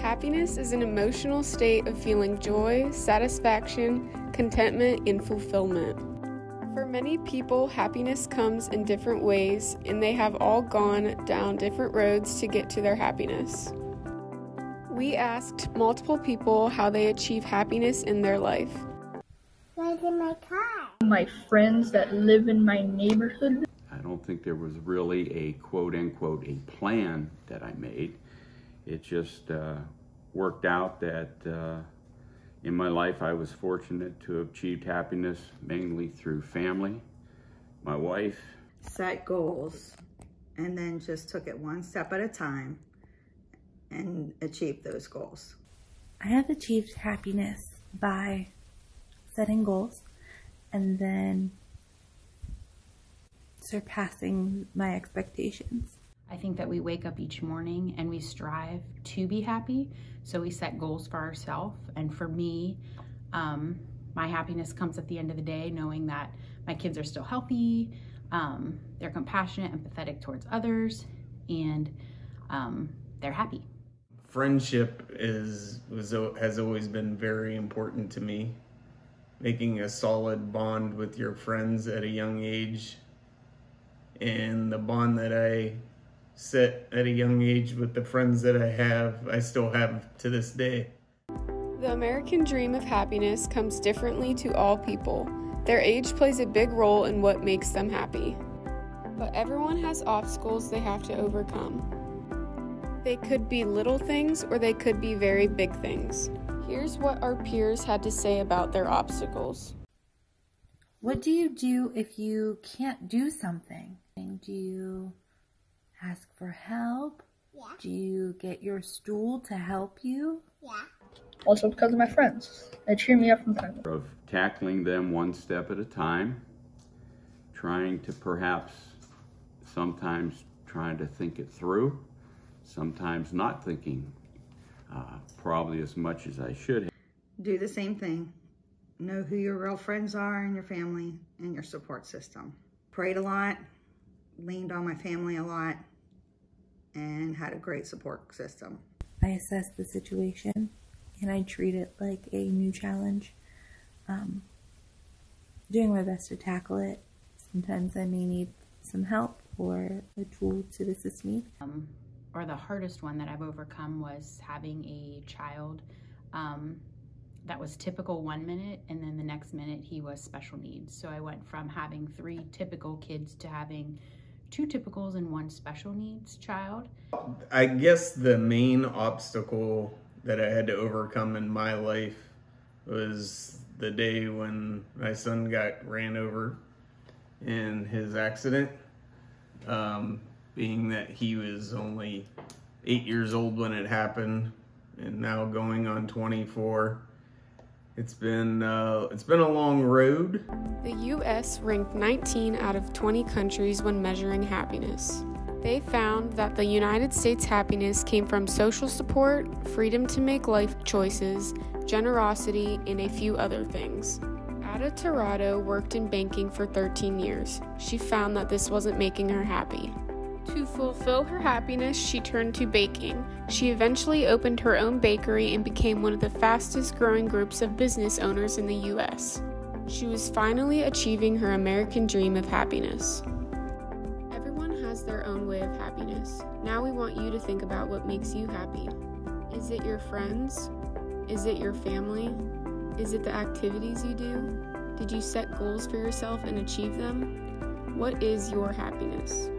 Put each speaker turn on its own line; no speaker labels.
Happiness is an emotional state of feeling joy, satisfaction, contentment, and fulfillment. For many people, happiness comes in different ways, and they have all gone down different roads to get to their happiness. We asked multiple people how they achieve happiness in their life.
Where's my car?
My friends that live in my neighborhood.
I don't think there was really a quote-unquote a plan that I made. It just worked out that in my life I was fortunate to have achieved happiness mainly through family, my wife.
Set goals and then just took it one step at a time and achieved those goals.
I have achieved happiness by setting goals and then surpassing my expectations.
I think that we wake up each morning and we strive to be happy, so we set goals for ourselves. And for me, my happiness comes at the end of the day knowing that my kids are still healthy, they're compassionate, empathetic towards others, and they're happy.
Friendship has always been very important to me. Making a solid bond with your friends at a young age, and the bond that I set at a young age with the friends that I still have to this day.
The American dream of happiness comes differently to all people. Their age plays a big role in what makes them happy. But everyone has obstacles they have to overcome. They could be little things or they could be very big things. Here's what our peers had to say about their obstacles.
What do you do if you can't do something? Do you ask for help?
Yeah.
Do you get your stool to help you?
Yeah.
Also because of my friends. They cheer me up from time.
Of tackling them one step at a time, trying to perhaps sometimes trying to think it through, sometimes not thinking probably as much as I should have.
Do the same thing. Know who your real friends are in your family and your support system. Prayed a lot, leaned on my family a lot, and had a great support system.
I assess the situation and I treat it like a new challenge. Doing my best to tackle it. Sometimes I may need some help or a tool to assist me.
Or the hardest one that I've overcome was having a child that was typical 1 minute, and then the next minute he was special needs. So I went from having 3 typical kids to having 2 typicals and 1 special needs child.
I guess the main obstacle that I had to overcome in my life was the day when my son got ran over in his accident. Being that he was only 8 years old when it happened and now going on 24. It's been a long road.
The U.S. ranked 19 out of 20 countries when measuring happiness. They found that the United States' happiness came from social support, freedom to make life choices, generosity, and a few other things. Ada Tirado worked in banking for 13 years. She found that this wasn't making her happy. To fulfill her happiness, she turned to baking. She eventually opened her own bakery and became one of the fastest growing groups of business owners in the U.S. She was finally achieving her American dream of happiness. Everyone has their own way of happiness. Now we want you to think about what makes you happy. Is it your friends? Is it your family? Is it the activities you do? Did you set goals for yourself and achieve them? What is your happiness?